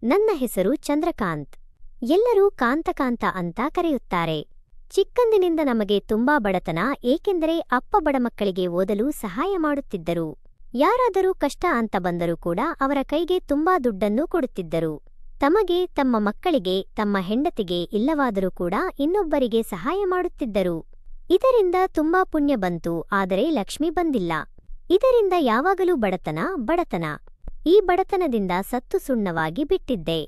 ನನ್ನ ಹೆಸರು ಚಂದ್ರಕಾಂತ್. ಎಲ್ಲರೂ ಕಾಂತಕಾಂತ ಅಂತ ಕರೆಯುತ್ತಾರೆ. ಚಿಕ್ಕಂದಿನಿಂದ ನಮಗೆ ತುಂಬಾ ಬಡತನ, ಏಕೆಂದರೆ ಅಪ್ಪ ಬಡಮಕ್ಕಳಿಗೆ ಓದಲು ಸಹಾಯ ಮಾಡುತ್ತಿದ್ದರು. ಯಾರಾದರೂ ಕಷ್ಟ ಅಂತ ಬಂದರೂ ಕೂಡ ಅವರ ಕೈಗೆ ತುಂಬಾ ದುಡ್ಡನ್ನು ಕೊಡುತ್ತಿದ್ದರು. ತಮಗೆ, ತಮ್ಮ ಮಕ್ಕಳಿಗೆ, ತಮ್ಮ ಹೆಂಡತಿಗೆ ಇಲ್ಲವಾದರೂ ಕೂಡ ಇನ್ನೊಬ್ಬರಿಗೆ ಸಹಾಯ ಮಾಡುತ್ತಿದ್ದರು. ಇದರಿಂದ ತುಂಬಾ ಪುಣ್ಯ ಬಂತು, ಆದರೆ ಲಕ್ಷ್ಮಿ ಬಂದಿಲ್ಲ. ಇದರಿಂದ ಯಾವಾಗಲೂ ಬಡತನ. ಈ ಬಡತನದಿಂದ ಸತ್ತು ಸುಣ್ಣವಾಗಿ ಬಿಟ್ಟಿದ್ದೆ.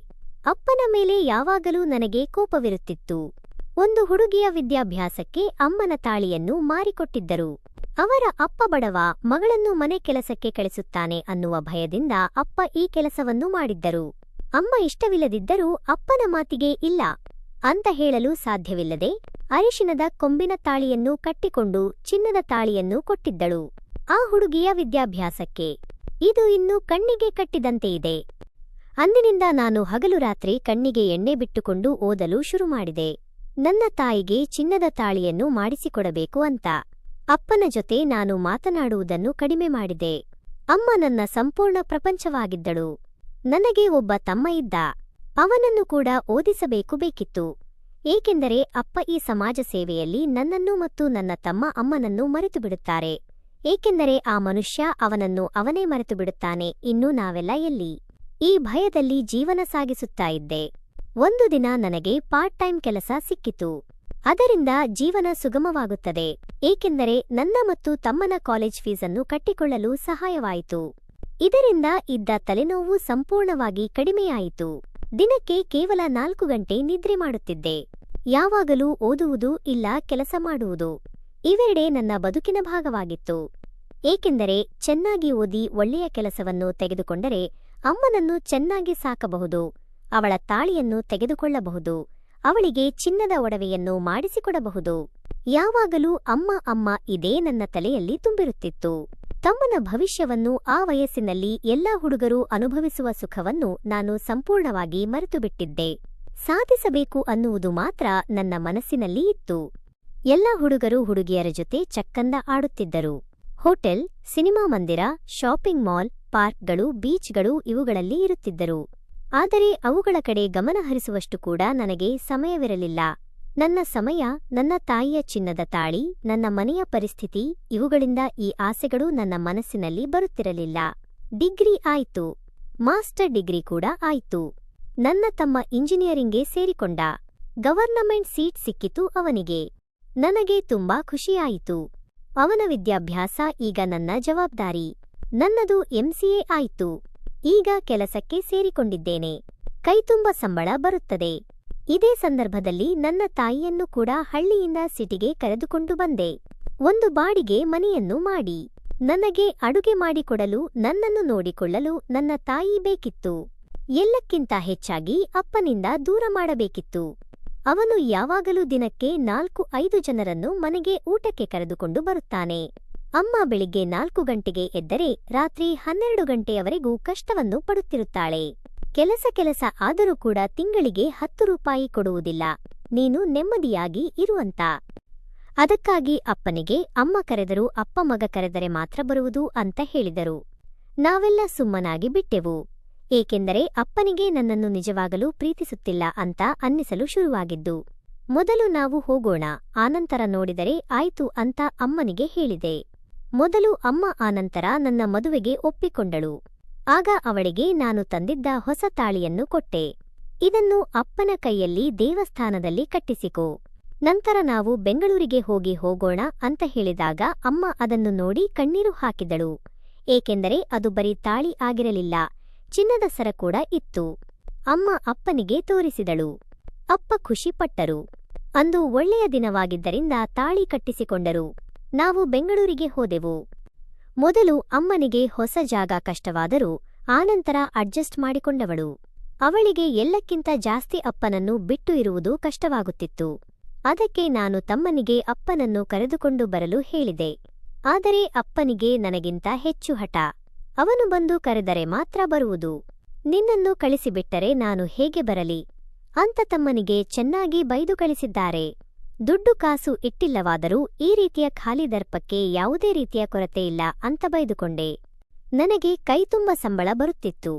ಅಪ್ಪನ ಮೇಲೆ ಯಾವಾಗಲೂ ನನಗೆ ಕೋಪವಿರುತ್ತಿತ್ತು. ಒಂದು ಹುಡುಗಿಯ ವಿದ್ಯಾಭ್ಯಾಸಕ್ಕೆ ಅಮ್ಮನ ತಾಳಿಯನ್ನು ಮಾರಿಕೊಟ್ಟಿದ್ದರು. ಅವರ ಅಪ್ಪ ಬಡವ, ಮಗಳನ್ನು ಮನೆ ಕೆಲಸಕ್ಕೆ ಕಳಿಸುತ್ತಾನೆ ಅನ್ನುವ ಭಯದಿಂದ ಅಪ್ಪ ಈ ಕೆಲಸವನ್ನು ಮಾಡಿದ್ದರು. ಅಮ್ಮ ಇಷ್ಟವಿಲ್ಲದಿದ್ದರೂ ಅಪ್ಪನ ಮಾತಿಗೆ ಇಲ್ಲ ಅಂತ ಹೇಳಲು ಸಾಧ್ಯವಿಲ್ಲದೆ ಅರಿಶಿನದ ಕೊಂಬಿನ ತಾಳಿಯನ್ನು ಕಟ್ಟಿಕೊಂಡು ಚಿನ್ನದ ತಾಳಿಯನ್ನು ಕೊಟ್ಟಿದ್ದಳು ಆ ಹುಡುಗಿಯ ವಿದ್ಯಾಭ್ಯಾಸಕ್ಕೆ. ಇದು ಇನ್ನು ಕಣ್ಣಿಗೆ ಕಟ್ಟಿದಂತೆ ಇದೆ. ಅಂದಿನಿಂದ ನಾನು ಹಗಲು ರಾತ್ರಿ ಕಣ್ಣಿಗೆ ಎಣ್ಣೆ ಬಿಟ್ಟುಕೊಂಡು ಓದಲು ಶುರು ಮಾಡಿದೆ. ನನ್ನ ತಾಯಿಗೆ ಚಿನ್ನದ ತಾಳಿಯನ್ನು ಮಾಡಿಸಿಕೊಡಬೇಕು ಅಂತ. ಅಪ್ಪನ ಜೊತೆ ನಾನು ಮಾತನಾಡುವುದನ್ನು ಕಡಿಮೆ ಮಾಡಿದೆ. ಅಮ್ಮ ನನ್ನ ಸಂಪೂರ್ಣ ಪ್ರಪಂಚವಾಗಿದ್ದಳು. ನನಗೆ ಒಬ್ಬ ತಮ್ಮ ಇದ್ದ. ಅವನನ್ನು ಕೂಡ ಬೇಕಿತ್ತು. ಏಕೆಂದರೆ ಅಪ್ಪ ಈ ಸಮಾಜ ಸೇವೆಯಲ್ಲಿ ನನ್ನನ್ನು ಮತ್ತು ನನ್ನ ತಮ್ಮ ಅಮ್ಮನನ್ನು ಮರೆತುಬಿಡುತ್ತಾರೆ. ಏಕೆಂದರೆ ಆ ಮನುಷ್ಯ ಅವನನ್ನು ಅವನೇ ಮರೆತುಬಿಡುತ್ತಾನೆ. ಇನ್ನು ನಾವೆಲ್ಲ ಎಲ್ಲಿ? ಈ ಭಯದಲ್ಲಿ ಜೀವನ ಸಾಗಿಸುತ್ತಾ ಇದ್ದೆ. ಒಂದು ದಿನ ನನಗೆ ಪಾರ್ಟ್ ಟೈಮ್ ಕೆಲಸ ಸಿಕ್ಕಿತು. ಅದರಿಂದ ಜೀವನ ಸುಗಮವಾಗುತ್ತದೆ. ಏಕೆಂದರೆ ನನ್ನ ಮತ್ತು ತಮ್ಮನ ಕಾಲೇಜ್ ಫೀಸನ್ನು ಕಟ್ಟಿಕೊಳ್ಳಲು ಸಹಾಯವಾಯಿತು. ಇದರಿಂದ ಇದ್ದ ತಲೆನೋವು ಸಂಪೂರ್ಣವಾಗಿ ಕಡಿಮೆಯಾಯಿತು. ದಿನಕ್ಕೆ ಕೇವಲ 4 ಗಂಟೆ ನಿದ್ರೆ ಮಾಡುತ್ತಿದ್ದೆ. ಯಾವಾಗಲೂ ಓದುವುದು ಇಲ್ಲ ಕೆಲಸ ಮಾಡುವುದು, ಇವೆರಡೇ ನನ್ನ ಬದುಕಿನ ಭಾಗವಾಗಿತ್ತು. ಏಕೆಂದರೆ ಚೆನ್ನಾಗಿ ಓದಿ ಒಳ್ಳೆಯ ಕೆಲಸವನ್ನು ತೆಗೆದುಕೊಂಡರೆ ಅಮ್ಮನನ್ನು ಚೆನ್ನಾಗಿ ಸಾಕಬಹುದು, ಅವಳ ತಾಳಿಯನ್ನು ತೆಗೆದುಕೊಳ್ಳಬಹುದು, ಅವಳಿಗೆ ಚಿನ್ನದ ಒಡವೆಯನ್ನು ಮಾಡಿಸಿಕೊಡಬಹುದು. ಯಾವಾಗಲೂ ಅಮ್ಮ ಇದೇ ನನ್ನ ತಲೆಯಲ್ಲಿ ತುಂಬಿರುತ್ತಿತ್ತು. ತಮ್ಮನ ಭವಿಷ್ಯವನ್ನು, ಆ ವಯಸ್ಸಿನಲ್ಲಿ ಎಲ್ಲ ಹುಡುಗರು ಅನುಭವಿಸುವ ಸುಖವನ್ನು ನಾನು ಸಂಪೂರ್ಣವಾಗಿ ಮರೆತುಬಿಟ್ಟಿದ್ದೆ. ಸಾಧಿಸಬೇಕು ಅನ್ನುವುದು ಮಾತ್ರ ನನ್ನ ಮನಸ್ಸಿನಲ್ಲಿ ಇತ್ತು. ಎಲ್ಲ ಹುಡುಗರು ಹುಡುಗಿಯರ ಜೊತೆ ಚಕ್ಕಂದ ಆಡುತ್ತಿದ್ದರು. ಹೋಟೆಲ್, ಸಿನಿಮಾ ಮಂದಿರ, ಶಾಪಿಂಗ್ ಮಾಲ್, ಪಾರ್ಕ್ಗಳು, ಬೀಚ್ಗಳು ಇವುಗಳಲ್ಲಿ ಇರುತ್ತಿದ್ದರು. ಆದರೆ ಅವುಗಳ ಕಡೆ ಗಮನ ಹರಿಸುವಷ್ಟು ಕೂಡ ನನಗೆ ಸಮಯವಿರಲಿಲ್ಲ. ನನ್ನ ಸಮಯ, ನನ್ನ ತಾಯಿಯ ಚಿನ್ನದ ತಾಳಿ, ನನ್ನ ಮನೆಯ ಪರಿಸ್ಥಿತಿ ಇವುಗಳಿಂದ ಈ ಆಸೆಗಳು ನನ್ನ ಮನಸ್ಸಿನಲ್ಲಿ ಬರುತ್ತಿರಲಿಲ್ಲ. ಡಿಗ್ರಿ ಆಯಿತು. ಮಾಸ್ಟರ್ ಡಿಗ್ರಿ ಕೂಡ ಆಯಿತು. ನನ್ನ ತಮ್ಮ ಇಂಜಿನಿಯರಿಂಗ್ಗೆ ಸೇರಿಕೊಂಡ. ಗವರ್ನಮೆಂಟ್ ಸೀಟ್ ಸಿಕ್ಕಿತು ಅವನಿಗೆ. ನನಗೆ ತುಂಬಾ ಖುಷಿಯಾಯಿತು. ಅವನ ವಿದ್ಯಾಭ್ಯಾಸ ಈಗ ನನ್ನ ಜವಾಬ್ದಾರಿ. ನನ್ನದು MCA ಆಯಿತು. ಈಗ ಕೆಲಸಕ್ಕೆ ಸೇರಿಕೊಂಡಿದ್ದೇನೆ. ಕೈತುಂಬ ಸಂಬಳ ಬರುತ್ತದೆ. ಇದೇ ಸಂದರ್ಭದಲ್ಲಿ ನನ್ನ ತಾಯಿಯನ್ನು ಕೂಡ ಹಳ್ಳಿಯಿಂದ ಸಿಟಿಗೆ ಕರೆದುಕೊಂಡು ಬಂದೆ. ಒಂದು ಬಾಡಿಗೆ ಮನೆಯನ್ನು ಮಾಡಿ ನನಗೆ ಅಡುಗೆ ಮಾಡಿಕೊಡಲು, ನನ್ನನ್ನು ನೋಡಿಕೊಳ್ಳಲು ನನ್ನ ತಾಯಿ ಬೇಕಿತ್ತು. ಎಲ್ಲಕ್ಕಿಂತ ಹೆಚ್ಚಾಗಿ ಅಪ್ಪನಿಂದ ದೂರ ಮಾಡಬೇಕಿತ್ತು. ಅವನು ಯಾವಾಗಲೂ ದಿನಕ್ಕೆ 4-5 ಜನರನ್ನು ಮನೆಗೆ ಊಟಕ್ಕೆ ಕರೆದುಕೊಂಡು ಬರುತ್ತಾನೆ. ಅಮ್ಮ ಬೆಳಿಗ್ಗೆ 4 ಗಂಟೆಗೆ ಎದ್ದರೆ ರಾತ್ರಿ 12 ಗಂಟೆಯವರೆಗೂ ಕಷ್ಟವನ್ನು ಪಡುತ್ತಿರುತ್ತಾಳೆ. ಕೆಲಸ ಆದರೂ ಕೂಡ ತಿಂಗಳಿಗೆ 10 ರೂಪಾಯಿ ಕೊಡುವುದಿಲ್ಲ, ನೀನು ನೆಮ್ಮದಿಯಾಗಿ ಇರುವಂತ. ಅದಕ್ಕಾಗಿ ಅಪ್ಪನಿಗೆ ಅಮ್ಮ ಕರೆದರೂ ಅಪ್ಪ ಮಗ ಕರೆದರೆ ಮಾತ್ರ ಬರುವುದು ಅಂತ ಹೇಳಿದರು. ನಾವೆಲ್ಲ ಸುಮ್ಮನಾಗಿ ಬಿಟ್ಟೆವು. ಏಕೆಂದರೆ ಅಪ್ಪನಿಗೆ ನನ್ನನ್ನು ನಿಜವಾಗಲೂ ಪ್ರೀತಿಸುತ್ತಿಲ್ಲ ಅಂತ ಅನ್ನಿಸಲು ಶುರುವಾಗಿದ್ದು. ಮೊದಲು ನಾವು ಹೋಗೋಣ, ಆನಂತರ ನೋಡಿದರೆ ಆಯ್ತು ಅಂತ ಅಮ್ಮನಿಗೆ ಹೇಳಿದೆ. ಮೊದಲು ಅಮ್ಮ, ಆನಂತರ ನನ್ನ ಮದುವೆಗೆ ಒಪ್ಪಿಕೊಂಡಳು. ಆಗ ಅವಳಿಗೆ ನಾನು ತಂದಿದ್ದ ಹೊಸ ತಾಳಿಯನ್ನು ಕೊಟ್ಟೆ. ಇದನ್ನು ಅಪ್ಪನ ಕೈಯಲ್ಲಿ ದೇವಸ್ಥಾನದಲ್ಲಿ ಕಟ್ಟಿಸಿಕೋ. ನಂತರ ನಾವು ಬೆಂಗಳೂರಿಗೆ ಹೋಗೋಣ ಅಂತ ಹೇಳಿದಾಗ ಅಮ್ಮ ಅದನ್ನು ನೋಡಿ ಕಣ್ಣೀರು ಹಾಕಿದಳು. ಏಕೆಂದರೆ ಅದು ಬರೀ ತಾಳಿ ಆಗಿರಲಿಲ್ಲ, ಚಿನ್ನದ ಸರ ಕೂಡ ಇತ್ತು. ಅಮ್ಮ ಅಪ್ಪನಿಗೆ ತೋರಿಸಿದಳು. ಅಪ್ಪ ಖುಷಿಪಟ್ಟರು. ಅಂದು ಒಳ್ಳೆಯ ದಿನವಾಗಿದ್ದರಿಂದ ತಾಳಿ ಕಟ್ಟಿಸಿಕೊಂಡರು. ನಾವು ಬೆಂಗಳೂರಿಗೆ ಹೋದೆವು. ಮೊದಲು ಅಮ್ಮನಿಗೆ ಹೊಸ ಜಾಗ ಕಷ್ಟವಾದರೂ ಆನಂತರ ಅಡ್ಜಸ್ಟ್ ಮಾಡಿಕೊಂಡವಳು. ಅವಳಿಗೆ ಎಲ್ಲಕ್ಕಿಂತ ಜಾಸ್ತಿ ಅಪ್ಪನನ್ನು ಬಿಟ್ಟು ಇರುವುದು ಕಷ್ಟವಾಗುತ್ತಿತ್ತು. ಅದಕ್ಕೆ ನಾನು ತಮ್ಮನಿಗೆ ಅಪ್ಪನನ್ನು ಕರೆದುಕೊಂಡು ಬರಲು ಹೇಳಿದೆ. ಆದರೆ ಅಪ್ಪನಿಗೆ ನನಗಿಂತ ಹೆಚ್ಚು ಹಠ. ಅವನು ಬಂದು ಕರೆದರೆ ಮಾತ್ರ ಬರುವುದು. ನಿನ್ನನ್ನು ಕಳಿಸಿಬಿಟ್ಟರೆ ನಾನು ಹೇಗೆ ಬರಲಿ ಅಂತ ತಮ್ಮನಿಗೆ ಚೆನ್ನಾಗಿ ಬೈದು ಕಳಿಸಿದ್ದಾರೆ. ದುಡ್ಡು ಕಾಸು ಇಟ್ಟಿಲ್ಲವಾದರೂ ಈ ರೀತಿಯ ಖಾಲಿ ದರ್ಪಕ್ಕೆ ಯಾವುದೇ ರೀತಿಯ ಕೊರತೆ ಇಲ್ಲ ಅಂತ ಬೈದುಕೊಂಡೆ. ನನಗೆ ಕೈತುಂಬ ಸಂಬಳ ಬರುತ್ತಿತ್ತು.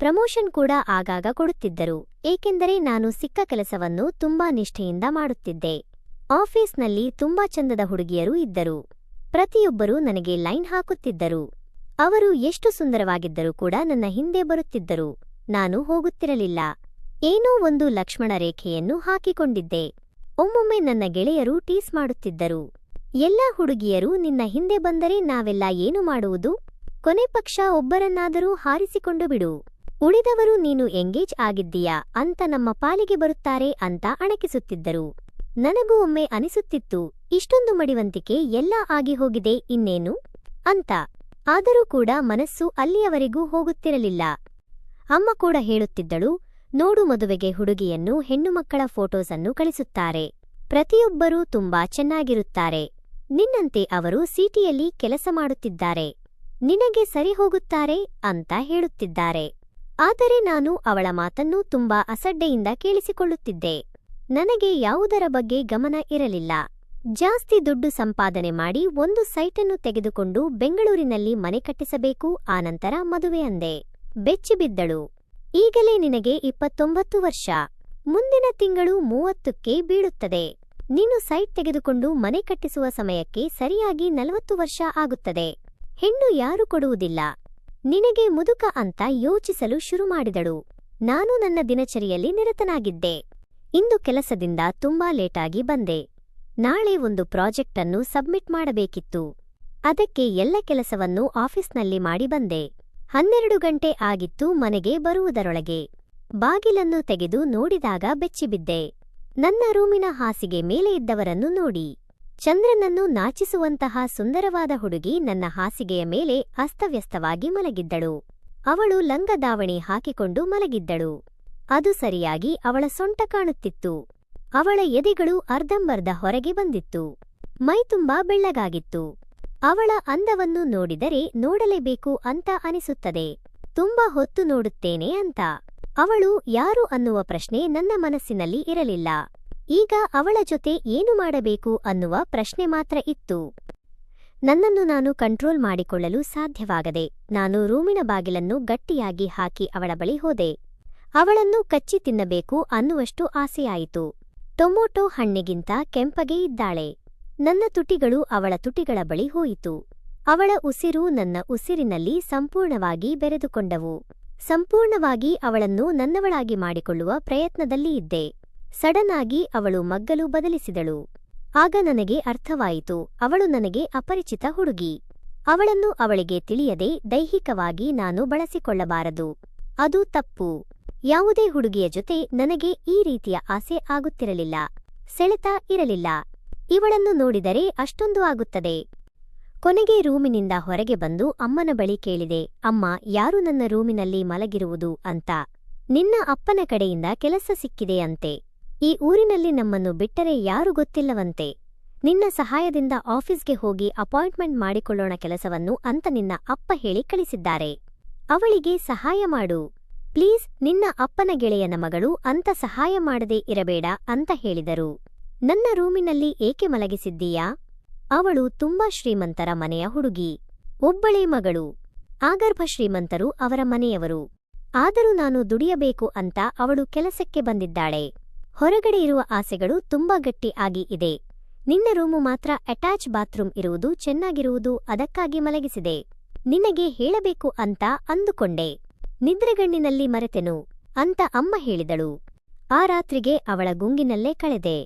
ಪ್ರಮೋಷನ್ ಕೂಡ ಆಗಾಗ ಕೊಡುತ್ತಿದ್ದರು, ಏಕೆಂದರೆ ನಾನು ಸಿಕ್ಕ ಕೆಲಸವನ್ನು ತುಂಬಾ ನಿಷ್ಠೆಯಿಂದ ಮಾಡುತ್ತಿದ್ದೆ. ಆಫೀಸ್ನಲ್ಲಿ ತುಂಬಾ ಚಂದದ ಹುಡುಗಿಯರು ಇದ್ದರು. ಪ್ರತಿಯೊಬ್ಬರೂ ನನಗೆ ಲೈನ್ ಹಾಕುತ್ತಿದ್ದರು. ಅವರು ಎಷ್ಟು ಸುಂದರವಾಗಿದ್ದರೂ ಕೂಡ ನನ್ನ ಹಿಂದೆ ಬರುತ್ತಿದ್ದರು. ನಾನು ಹೋಗುತ್ತಿರಲಿಲ್ಲ. ಏನೋ ಒಂದು ಲಕ್ಷ್ಮಣ ರೇಖೆಯನ್ನು ಹಾಕಿಕೊಂಡಿದ್ದೆ. ಒಮ್ಮೊಮ್ಮೆ ನನ್ನ ಗೆಳೆಯರು ಟೀಸ್ ಮಾಡುತ್ತಿದ್ದರು. ಎಲ್ಲಾ ಹುಡುಗಿಯರು ನಿನ್ನ ಹಿಂದೆ ಬಂದರೆ ನಾವೆಲ್ಲ ಏನು ಮಾಡುವುದು? ಕೊನೆ ಪಕ್ಷ ಒಬ್ಬರನ್ನಾದರೂ ಹಾರಿಸಿಕೊಂಡು ಬಿಡು. ಉಳಿದವರು ನೀನು ಎಂಗೇಜ್ ಆಗಿದ್ದೀಯಾ ಅಂತ ನಮ್ಮ ಪಾಲಿಗೆ ಬರುತ್ತಾರೆ ಅಂತ ಅಣಕಿಸುತ್ತಿದ್ದರು. ನನಗೂ ಒಮ್ಮೆ ಅನಿಸುತ್ತಿತ್ತು, ಇಷ್ಟೊಂದು ಮಡಿವಂತಿಕೆ ಎಲ್ಲಾ ಆಗಿ ಹೋಗಿದೆ ಇನ್ನೇನು ಅಂತ. ಆದರೂ ಕೂಡ ಮನಸ್ಸು ಅಲ್ಲಿಯವರೆಗೂ ಹೋಗುತ್ತಿರಲಿಲ್ಲ. ಅಮ್ಮ ಕೂಡ ಹೇಳುತ್ತಿದ್ದಳು, ನೋಡು, ಮದುವೆಗೆ ಹುಡುಗಿಯನ್ನು ಹೆಣ್ಣುಮಕ್ಕಳ ಫೋಟೋಸನ್ನು ಕಳಿಸುತ್ತಾರೆ. ಪ್ರತಿಯೊಬ್ಬರೂ ತುಂಬಾ ಚೆನ್ನಾಗಿರುತ್ತಾರೆ. ನಿನ್ನಂತೆ ಅವರು ಸಿಟಿಯಲ್ಲಿ ಕೆಲಸ ಮಾಡುತ್ತಿದ್ದಾರೆ. ನಿನಗೆ ಸರಿ ಹೋಗುತ್ತಾರೆ ಅಂತ ಹೇಳುತ್ತಿದ್ದಾರೆ. ಆದರೆ ನಾನು ಅವಳ ಮಾತನ್ನು ತುಂಬಾ ಅಸಡ್ಡೆಯಿಂದ ಕೇಳಿಸಿಕೊಳ್ಳುತ್ತಿದ್ದೆ. ನನಗೆ ಯಾವುದರ ಬಗ್ಗೆ ಗಮನ ಇರಲಿಲ್ಲ. ಜಾಸ್ತಿ ದುಡ್ಡು ಸಂಪಾದನೆ ಮಾಡಿ ಒಂದು ಸೈಟನ್ನು ತೆಗೆದುಕೊಂಡು ಬೆಂಗಳೂರಿನಲ್ಲಿ ಮನೆ ಕಟ್ಟಿಸಬೇಕು, ಆನಂತರ ಮದುವೆ ಅಂದೆ. ಬೆಚ್ಚಿಬಿದ್ದಳು. ಈಗಲೇ ನಿನಗೆ 29 ವರ್ಷ. ಮುಂದಿನ ತಿಂಗಳು 30ಕ್ಕೆ ಬೀಳುತ್ತದೆ. ನೀನು ಸೈಟ್ ತೆಗೆದುಕೊಂಡು ಮನೆ ಕಟ್ಟಿಸುವ ಸಮಯಕ್ಕೆ ಸರಿಯಾಗಿ 40 ವರ್ಷ ಆಗುತ್ತದೆ. ಹೆಣ್ಣು ಯಾರು ಕೊಡುವುದಿಲ್ಲ. ನಿನಗೆ ಮುದುಕ ಅಂತ ಯೋಚಿಸಲು ಶುರು ಮಾಡಿದಳು. ನಾನು ನನ್ನ ದಿನಚರಿಯಲ್ಲಿ ನಿರತನಾಗಿದ್ದೆ. ಇಂದು ಕೆಲಸದಿಂದ ತುಂಬಾ ಲೇಟಾಗಿ ಬಂದೆ. ನಾಳೆ ಒಂದು ಪ್ರಾಜೆಕ್ಟ್ ಅನ್ನು ಸಬ್ಮಿಟ್ ಮಾಡಬೇಕಿತ್ತು. ಅದಕ್ಕೆ ಎಲ್ಲ ಕೆಲಸವನ್ನು ಆಫೀಸ್ನಲ್ಲಿ ಮಾಡಿ ಬಂದೆ. 12 ಗಂಟೆ ಆಗಿತ್ತು ಮನೆಗೆ ಬರುವುದರೊಳಗೆ. ಬಾಗಿಲನ್ನು ತೆಗೆದು ನೋಡಿದಾಗ ಬೆಚ್ಚಿಬಿದ್ದೆ. ನನ್ನ ರೂಮಿನ ಹಾಸಿಗೆ ಮೇಲೆ ಇದ್ದವರನ್ನು ನೋಡಿ. ಚಂದ್ರನನ್ನು ನಾಚಿಸುವಂತಹ ಸುಂದರವಾದ ಹುಡುಗಿ ನನ್ನ ಹಾಸಿಗೆಯ ಮೇಲೆ ಅಸ್ತವ್ಯಸ್ತವಾಗಿ ಮಲಗಿದ್ದಳು. ಅವಳು ಲಂಗದಾವಣಿ ಹಾಕಿಕೊಂಡು ಮಲಗಿದ್ದಳು. ಅದು ಸರಿಯಾಗಿ ಅವಳ ಸೊಂಟ ಕಾಣುತ್ತಿತ್ತು. ಅವಳ ಎದೆಗಳು ಅರ್ಧಂಬರ್ಧ ಹೊರಗೆ ಬಂದಿತ್ತು. ಮೈತುಂಬಾ ಬೆಳ್ಳಗಾಗಿತ್ತು. ಅವಳ ಅಂದವನ್ನು ನೋಡಿದರೆ ನೋಡಲೇಬೇಕು ಅಂತ ಅನಿಸುತ್ತದೆ. ತುಂಬಾ ಹೊತ್ತು ನೋಡುತ್ತೇನೆ ಅಂತ. ಅವಳು ಯಾರು ಅನ್ನುವ ಪ್ರಶ್ನೆ ನನ್ನ ಮನಸ್ಸಿನಲ್ಲಿ ಇರಲಿಲ್ಲ. ಈಗ ಅವಳ ಜೊತೆ ಏನು ಮಾಡಬೇಕು ಅನ್ನುವ ಪ್ರಶ್ನೆ ಮಾತ್ರ ಇತ್ತು. ನನ್ನನ್ನು ನಾನು ಕಂಟ್ರೋಲ್ ಮಾಡಿಕೊಳ್ಳಲು ಸಾಧ್ಯವಾಗದೆ ನಾನು ರೂಮಿನ ಬಾಗಿಲನ್ನು ಗಟ್ಟಿಯಾಗಿ ಹಾಕಿ ಅವಳ ಬಳಿ ಹೋದೆ. ಅವಳನ್ನು ಕಚ್ಚಿ ತಿನ್ನಬೇಕು ಅನ್ನುವಷ್ಟು ಆಸೆಯಾಯಿತು. ಟೊಮೊಟೊ ಹಣ್ಣಿಗಿಂತ ಕೆಂಪಗೆ ಇದ್ದಾಳೆ. ನನ್ನ ತುಟಿಗಳು ಅವಳ ತುಟಿಗಳ ಬಳಿ ಹೋಯಿತು. ಅವಳ ಉಸಿರು ನನ್ನ ಉಸಿರಿನಲ್ಲಿ ಸಂಪೂರ್ಣವಾಗಿ ಬೆರೆದುಕೊಂಡವು. ಸಂಪೂರ್ಣವಾಗಿ ಅವಳನ್ನು ನನ್ನವಳಾಗಿ ಮಾಡಿಕೊಳ್ಳುವ ಪ್ರಯತ್ನದಲ್ಲಿ ಇದ್ದೆ. ಸಡನ್ ಆಗಿ ಅವಳು ಮಗ್ಗಲು ಬದಲಿಸಿದಳು. ಆಗ ನನಗೆ ಅರ್ಥವಾಯಿತು, ಅವಳು ನನಗೆ ಅಪರಿಚಿತ ಹುಡುಗಿ. ಅವಳನ್ನು ಅವಳಿಗೆ ತಿಳಿಯದೆ ದೈಹಿಕವಾಗಿ ನಾನು ಬಳಸಿಕೊಳ್ಳಬಾರದು. ಅದು ತಪ್ಪು. ಯಾವುದೇ ಹುಡುಗಿಯ ಜೊತೆ ನನಗೆ ಈ ರೀತಿಯ ಆಸೆ ಆಗುತ್ತಿರಲಿಲ್ಲ. ಸೆಳೆತ ಇರಲಿಲ್ಲ. ಇವಳನ್ನು ನೋಡಿದರೆ ಅಷ್ಟೊಂದು ಆಗುತ್ತದೆ. ಕೊನೆಗೆ ರೂಮಿನಿಂದ ಹೊರಗೆ ಬಂದು ಅಮ್ಮನ ಬಳಿ ಕೇಳಿದೆ, ಅಮ್ಮ, ಯಾರು ನನ್ನ ರೂಮಿನಲ್ಲಿ ಮಲಗಿರುವುದು ಅಂತ. ನಿನ್ನ ಅಪ್ಪನ ಕಡೆಯಿಂದ ಕೆಲಸ ಸಿಕ್ಕಿದೆಯಂತೆ. ಈ ಊರಿನಲ್ಲಿ ನಮ್ಮನ್ನು ಬಿಟ್ಟರೆ ಯಾರು ಗೊತ್ತಿಲ್ಲವಂತೆ. ನಿನ್ನ ಸಹಾಯದಿಂದ ಆಫೀಸ್ಗೆ ಹೋಗಿ ಅಪಾಯಿಂಟ್ಮೆಂಟ್ ಮಾಡಿಕೊಳ್ಳೋಣ ಕೆಲಸವನ್ನು ಅಂತ ನಿನ್ನ ಅಪ್ಪ ಹೇಳಿ ಕಳಿಸಿದ್ದಾರೆ. ಅವಳಿಗೆ ಸಹಾಯ ಮಾಡು ಪ್ಲೀಸ್. ನಿನ್ನ ಅಪ್ಪನ ಗೆಳೆಯನ ಮಗಳು ಅಂತ ಸಹಾಯ ಮಾಡದೇ ಇರಬೇಡ ಅಂತ ಹೇಳಿದರು. ನನ್ನ ರೂಮಿನಲ್ಲಿ ಏಕೆ ಮಲಗಿಸಿದ್ದೀಯಾ? ಅವಳು ತುಂಬಾ ಶ್ರೀಮಂತರ ಮನೆಯ ಹುಡುಗಿ. ಒಬ್ಬಳೇ ಮಗಳು. ಆಗರ್ಭ ಶ್ರೀಮಂತರು ಅವರ ಮನೆಯವರು. ಆದರೂ ನಾನು ದುಡಿಯಬೇಕು ಅಂತ ಅವಳು ಕೆಲಸಕ್ಕೆ ಬಂದಿದ್ದಾಳೆ. ಹೊರಗಡೆ ಇರುವ ಆಸೆಗಳು ತುಂಬಾ ಗಟ್ಟಿ ಆಗಿ ಇದೆ. ನಿನ್ನ ರೂಮು ಮಾತ್ರ ಅಟ್ಯಾಚ್ ಬಾತ್ರೂಮ್ ಇರುವುದು ಚೆನ್ನಾಗಿರುವುದು, ಅದಕ್ಕಾಗಿ ಮಲಗಿಸಿದೆ. ನಿನಗೆ ಹೇಳಬೇಕು ಅಂತ ಅಂದುಕೊಂಡೆ. ನಿದ್ರೆಗಣ್ಣಿನಲ್ಲಿ ಮರೆತೆನು ಅಂತ ಅಮ್ಮ ಹೇಳಿದಳು. ಆ ರಾತ್ರಿಗೆ ಅವಳ ಗುಂಗಿನಲ್ಲೇ ಕಳೆದೆ.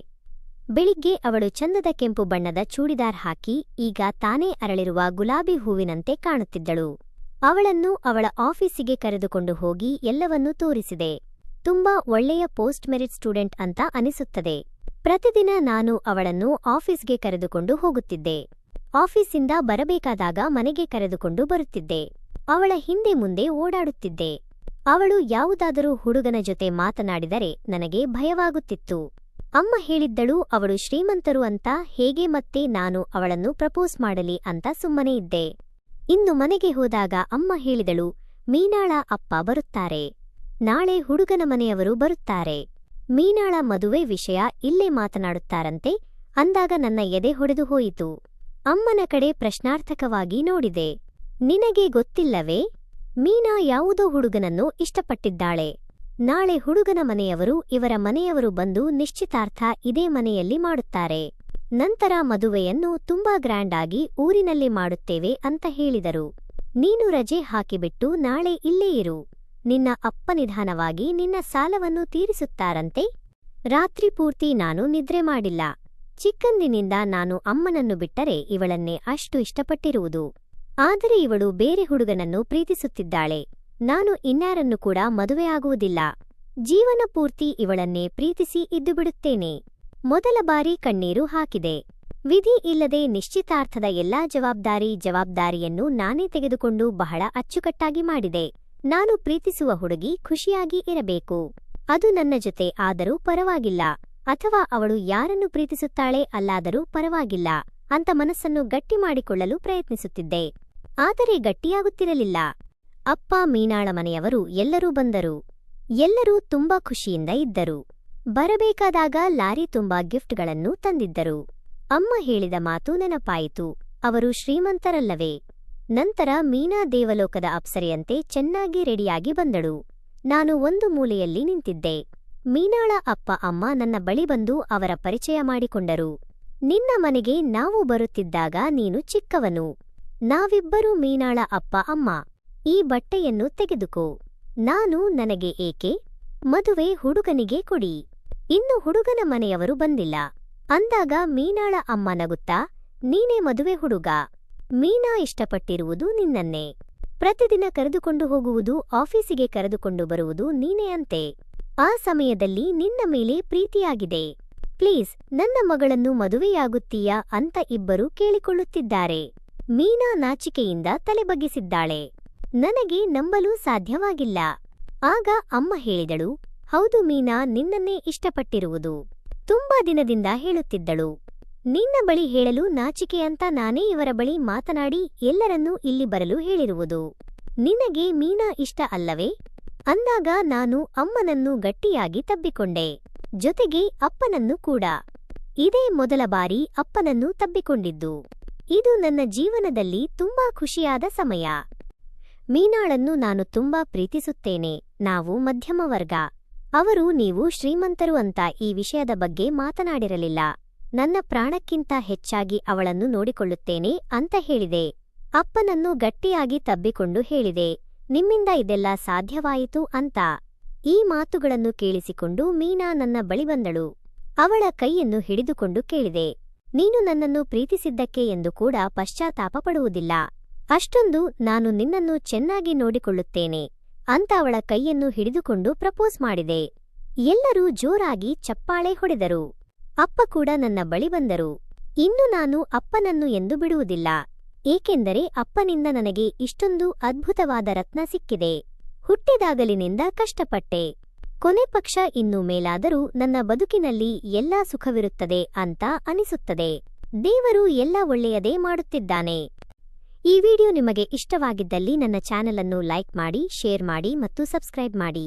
ಬೆಳಿಗ್ಗೆ ಅವಳು ಚಂದದ ಕೆಂಪು ಬಣ್ಣದ ಚೂಡಿದಾರ್ ಹಾಕಿ ಈಗ ತಾನೇ ಅರಳಿರುವ ಗುಲಾಬಿ ಹೂವಿನಂತೆ ಕಾಣುತ್ತಿದ್ದಳು. ಅವಳನ್ನು ಅವಳ ಆಫೀಸಿಗೆ ಕರೆದುಕೊಂಡು ಹೋಗಿ ಎಲ್ಲವನ್ನೂ ತೋರಿಸಿದೆ. ತುಂಬಾ ಒಳ್ಳೆಯ ಪೋಸ್ಟ್ ಮೆರಿಟ್ ಸ್ಟೂಡೆಂಟ್ ಅಂತ ಅನಿಸುತ್ತದೆ. ಪ್ರತಿದಿನ ನಾನು ಅವಳನ್ನು ಆಫೀಸ್ಗೆ ಕರೆದುಕೊಂಡು ಹೋಗುತ್ತಿದ್ದೆ. ಆಫೀಸಿಂದ ಬರಬೇಕಾದಾಗ ಮನೆಗೆ ಕರೆದುಕೊಂಡು ಬರುತ್ತಿದ್ದೆ. ಅವಳ ಹಿಂದೆ ಮುಂದೆ ಓಡಾಡುತ್ತಿದ್ದೆ. ಅವಳು ಯಾವುದಾದರೂ ಹುಡುಗನ ಜೊತೆ ಮಾತನಾಡಿದರೆ ನನಗೆ ಭಯವಾಗುತ್ತಿತ್ತು. ಅಮ್ಮ ಹೇಳಿದ್ದಳು, ಅವಳು ಶ್ರೀಮಂತರು ಅಂತ. ಹೇಗೆ ಮತ್ತೆ ನಾನು ಅವಳನ್ನು ಪ್ರಪೋಸ್ ಮಾಡಲಿ ಅಂತ ಸುಮ್ಮನೆ ಇದ್ದೆ. ಇಂದು ಮನೆಗೆ ಹೋದಾಗ ಅಮ್ಮ ಹೇಳಿದಳು, ಮೀನಾಳ ಅಪ್ಪ ಬರುತ್ತಾರೆ. ನಾಳೆ ಹುಡುಗನ ಮನೆಯವರು ಬರುತ್ತಾರೆ. ಮೀನಾಳ ಮದುವೆ ವಿಷಯ ಇಲ್ಲೇ ಮಾತನಾಡುತ್ತಾರಂತೆ ಅಂದಾಗ ನನ್ನ ಎದೆ ಹೊಡೆದು ಹೋಯಿತು. ಅಮ್ಮನ ಕಡೆ ಪ್ರಶ್ನಾರ್ಥಕವಾಗಿ ನೋಡಿದೆ. ನಿನಗೆ ಗೊತ್ತಿಲ್ಲವೇ? ಮೀನಾ ಯಾವುದೋ ಹುಡುಗನನ್ನು ಇಷ್ಟಪಟ್ಟಿದ್ದಾಳೆ. ನಾಳೆ ಹುಡುಗನ ಮನೆಯವರು ಇವರ ಮನೆಯವರು ಬಂದು ನಿಶ್ಚಿತಾರ್ಥ ಇದೇ ಮನೆಯಲ್ಲಿ ಮಾಡುತ್ತಾರೆ. ನಂತರ ಮದುವೆಯನ್ನು ತುಂಬಾ ಗ್ರ್ಯಾಂಡ್ ಆಗಿ ಊರಿನಲ್ಲಿ ಮಾಡುತ್ತೇವೆ ಅಂತ ಹೇಳಿದರು. ನೀನು ರಜೆ ಹಾಕಿಬಿಟ್ಟು ನಾಳೆ ಇಲ್ಲೇ ಇರು. ನಿನ್ನ ಅಪ್ಪ ನಿಧಾನವಾಗಿ ನಿನ್ನ ಸಾಲವನ್ನು ತೀರಿಸುತ್ತಾರಂತೆ. ರಾತ್ರಿ ಪೂರ್ತಿ ನಾನು ನಿದ್ರೆ ಮಾಡಿಲ್ಲ. ಚಿಕ್ಕಂದಿನಿಂದ ನಾನು ಅಮ್ಮನನ್ನು ಬಿಟ್ಟರೆ ಇವಳನ್ನೇ ಅಷ್ಟು ಇಷ್ಟಪಟ್ಟಿರುವುದು. ಆದರೆ ಇವಳು ಬೇರೆ ಹುಡುಗನನ್ನು ಪ್ರೀತಿಸುತ್ತಿದ್ದಾಳೆ. ನಾನು ಇನ್ಯಾರನ್ನು ಕೂಡ ಮದುವೆಯಾಗುವುದಿಲ್ಲ. ಜೀವನ ಪೂರ್ತಿ ಇವಳನ್ನೇ ಪ್ರೀತಿಸಿ ಇದ್ದುಬಿಡುತ್ತೇನೆ. ಮೊದಲ ಬಾರಿ ಕಣ್ಣೀರು ಹಾಕಿದೆ. ವಿಧಿ ಇಲ್ಲದೆ ನಿಶ್ಚಿತಾರ್ಥದ ಎಲ್ಲಾ ಜವಾಬ್ದಾರಿಯನ್ನು ನಾನೇ ತೆಗೆದುಕೊಂಡು ಬಹಳ ಅಚ್ಚುಕಟ್ಟಾಗಿ ಮಾಡಿದೆ. ನಾನು ಪ್ರೀತಿಸುವ ಹುಡುಗಿ ಖುಷಿಯಾಗಿ ಇರಬೇಕು. ಅದು ನನ್ನ ಜೊತೆ ಆದರೂ ಪರವಾಗಿಲ್ಲ, ಅಥವಾ ಅವಳು ಯಾರನ್ನು ಪ್ರೀತಿಸುತ್ತಾಳೆ ಅಲ್ಲಾದರೂ ಪರವಾಗಿಲ್ಲ ಅಂತ ಮನಸ್ಸನ್ನು ಗಟ್ಟಿ ಮಾಡಿಕೊಳ್ಳಲು ಪ್ರಯತ್ನಿಸುತ್ತಿದ್ದೆ. ಆದರೆ ಗಟ್ಟಿಯಾಗುತ್ತಿರಲಿಲ್ಲ. ಅಪ್ಪ, ಮೀನಾಳ ಮನೆಯವರು ಎಲ್ಲರೂ ಬಂದರು. ಎಲ್ಲರೂ ತುಂಬಾ ಖುಷಿಯಿಂದ ಇದ್ದರು. ಬರಬೇಕಾದಾಗ ಲಾರಿ ತುಂಬಾ ಗಿಫ್ಟ್ಗಳನ್ನು ತಂದಿದ್ದರು. ಅಮ್ಮ ಹೇಳಿದ ಮಾತು ನೆನಪಾಯಿತು, ಅವರು ಶ್ರೀಮಂತರಲ್ಲವೇ. ನಂತರ ಮೀನಾ ದೇವಲೋಕದ ಅಪ್ಸರೆಯಂತೆ ಚೆನ್ನಾಗಿ ರೆಡಿಯಾಗಿ ಬಂದಳು. ನಾನು ಒಂದು ಮೂಲೆಯಲ್ಲಿ ನಿಂತಿದ್ದೆ. ಮೀನಾಳ ಅಪ್ಪ ಅಮ್ಮ ನನ್ನ ಬಳಿ ಬಂದು ಅವರ ಪರಿಚಯ ಮಾಡಿಕೊಂಡರು. ನಿನ್ನ ಮನೆಗೆ ನಾವು ಬರುತ್ತಿದ್ದಾಗ ನೀನು ಚಿಕ್ಕವನು. ನಾವಿಬ್ಬರೂ ಮೀನಾಳ ಅಪ್ಪ ಅಮ್ಮ. ಈ ಬಟ್ಟೆಯನ್ನು ತೆಗೆದುಕೋ. ನಾನು ನನಗೆ ಏಕೆ? ಮದುವೆ ಹುಡುಗನಿಗೆ ಕೊಡಿ. ಇನ್ನು ಹುಡುಗನ ಮನೆಯವರು ಬಂದಿಲ್ಲ ಅಂದಾಗ ಮೀನಾಳ ಅಮ್ಮ ನಗುತ್ತಾ, ನೀನೇ ಮದುವೆ ಹುಡುಗ. ಮೀನಾ ಇಷ್ಟಪಟ್ಟಿರುವುದು ನಿನ್ನನ್ನೇ. ಪ್ರತಿದಿನ ಕರೆದುಕೊಂಡು ಹೋಗುವುದು, ಆಫೀಸಿಗೆ ಕರೆದುಕೊಂಡು ಬರುವುದು ನೀನೇ ಅಂತೆ. ಆ ಸಮಯದಲ್ಲಿ ನಿನ್ನ ಮೇಲೆ ಪ್ರೀತಿಯಾಗಿದೆ. ಪ್ಲೀಸ್ ನನ್ನ ಮಗಳನ್ನು ಮದುವೆಯಾಗುತ್ತೀಯಾ ಅಂತ ಇಬ್ಬರೂ ಕೇಳಿಕೊಳ್ಳುತ್ತಿದ್ದಾರೆ. ಮೀನಾ ನಾಚಿಕೆಯಿಂದ ತಲೆಬಗ್ಗಿಸಿದ್ದಾಳೆ. ನನಗೆ ನಂಬಲು ಸಾಧ್ಯವಾಗಿಲ್ಲ. ಆಗ ಅಮ್ಮ ಹೇಳಿದಳು, ಹೌದು ಮೀನಾ ನಿನ್ನನ್ನೇ ಇಷ್ಟಪಟ್ಟಿರುವುದು. ತುಂಬಾ ದಿನದಿಂದ ಹೇಳುತ್ತಿದ್ದಳು. ನಿನ್ನ ಬಳಿ ಹೇಳಲು ನಾಚಿಕೆ ಅಂತ ನಾನೇ ಇವರ ಬಳಿ ಮಾತನಾಡಿ ಎಲ್ಲರನ್ನೂ ಇಲ್ಲಿ ಬರಲು ಹೇಳಿರುವುದು. ನಿನಗೆ ಮೀನಾ ಇಷ್ಟ ಅಲ್ಲವೇ? ಅಂದಾಗ ನಾನು ಅಮ್ಮನನ್ನು ಗಟ್ಟಿಯಾಗಿ ತಬ್ಬಿಕೊಂಡೆ. ಜೊತೆಗೆ ಅಪ್ಪನನ್ನು ಕೂಡ. ಇದೇ ಮೊದಲ ಬಾರಿ ಅಪ್ಪನನ್ನು ತಬ್ಬಿಕೊಂಡಿದ್ದು. ಇದು ನನ್ನ ಜೀವನದಲ್ಲಿ ತುಂಬಾ ಖುಷಿಯಾದ ಸಮಯ. ಮೀನಾಳನ್ನು ನಾನು ತುಂಬಾ ಪ್ರೀತಿಸುತ್ತೇನೆ. ನಾವು ಮಧ್ಯಮ ವರ್ಗ. ಅವರು ನೀವು ಶ್ರೀಮಂತರು ಅಂತ ಈ ವಿಷಯದ ಬಗ್ಗೆ ಮಾತನಾಡಿರಲಿಲ್ಲ. ನನ್ನ ಪ್ರಾಣಕ್ಕಿಂತ ಹೆಚ್ಚಾಗಿ ಅವಳನ್ನು ನೋಡಿಕೊಳ್ಳುತ್ತೇನೆ ಅಂತ ಹೇಳಿದೆ. ಅಪ್ಪನನ್ನು ಗಟ್ಟಿಯಾಗಿ ತಬ್ಬಿಕೊಂಡು ಹೇಳಿದೆ, ನಿಮ್ಮಿಂದ ಇದೆಲ್ಲ ಸಾಧ್ಯವಾಯಿತು ಅಂತ. ಈ ಮಾತುಗಳನ್ನು ಕೇಳಿಸಿಕೊಂಡು ಮೀನಾ ನನ್ನ ಬಳಿ ಬಂದಳು. ಅವಳ ಕೈಯನ್ನು ಹಿಡಿದುಕೊಂಡು ಕೇಳಿದೆ, ನೀನು ನನ್ನನ್ನು ಪ್ರೀತಿಸಿದ್ದಕ್ಕೆ ಎಂದು ಕೂಡ ಪಶ್ಚಾತ್ತಾಪ ಪಡುವುದಿಲ್ಲ. ಅಷ್ಟೊಂದು ನಾನು ನಿನ್ನನ್ನು ಚೆನ್ನಾಗಿ ನೋಡಿಕೊಳ್ಳುತ್ತೇನೆ ಅಂತ ಅವಳ ಕೈಯನ್ನು ಹಿಡಿದುಕೊಂಡು ಪ್ರಪೋಸ್ ಮಾಡಿದೆ. ಎಲ್ಲರೂ ಜೋರಾಗಿ ಚಪ್ಪಾಳೆ ಹೊಡೆದರು. ಅಪ್ಪ ಕೂಡ ನನ್ನ ಬಳಿ ಬಂದರು. ಇನ್ನು ನಾನು ಅಪ್ಪನನ್ನು ಎಂದು ಬಿಡುವುದಿಲ್ಲ. ಏಕೆಂದರೆ ಅಪ್ಪನಿಂದ ನನಗೆ ಇಷ್ಟೊಂದು ಅದ್ಭುತವಾದ ರತ್ನ ಸಿಕ್ಕಿದೆ. ಹುಟ್ಟಿದಾಗಲಿನಿಂದ ಕಷ್ಟಪಟ್ಟೆ. ಕೊನೆ ಪಕ್ಷ ಇನ್ನು ಮೇಲಾದರೂ ನನ್ನ ಬದುಕಿನಲ್ಲಿ ಎಲ್ಲಾ ಸುಖವಿರುತ್ತದೆ ಅಂತ ಅನಿಸುತ್ತದೆ. ದೇವರು ಎಲ್ಲ ಒಳ್ಳೆಯದೇ ಮಾಡುತ್ತಿದ್ದಾನೆ. ಈ ವಿಡಿಯೋ ನಿಮಗೆ ಇಷ್ಟವಾಗಿದ್ದಲ್ಲಿ ನನ್ನ ಚಾನೆಲ್ ಅನ್ನು ಲೈಕ್ ಮಾಡಿ, ಶೇರ್ ಮಾಡಿ ಮತ್ತು ಸಬ್ಸ್ಕ್ರೈಬ್ ಮಾಡಿ.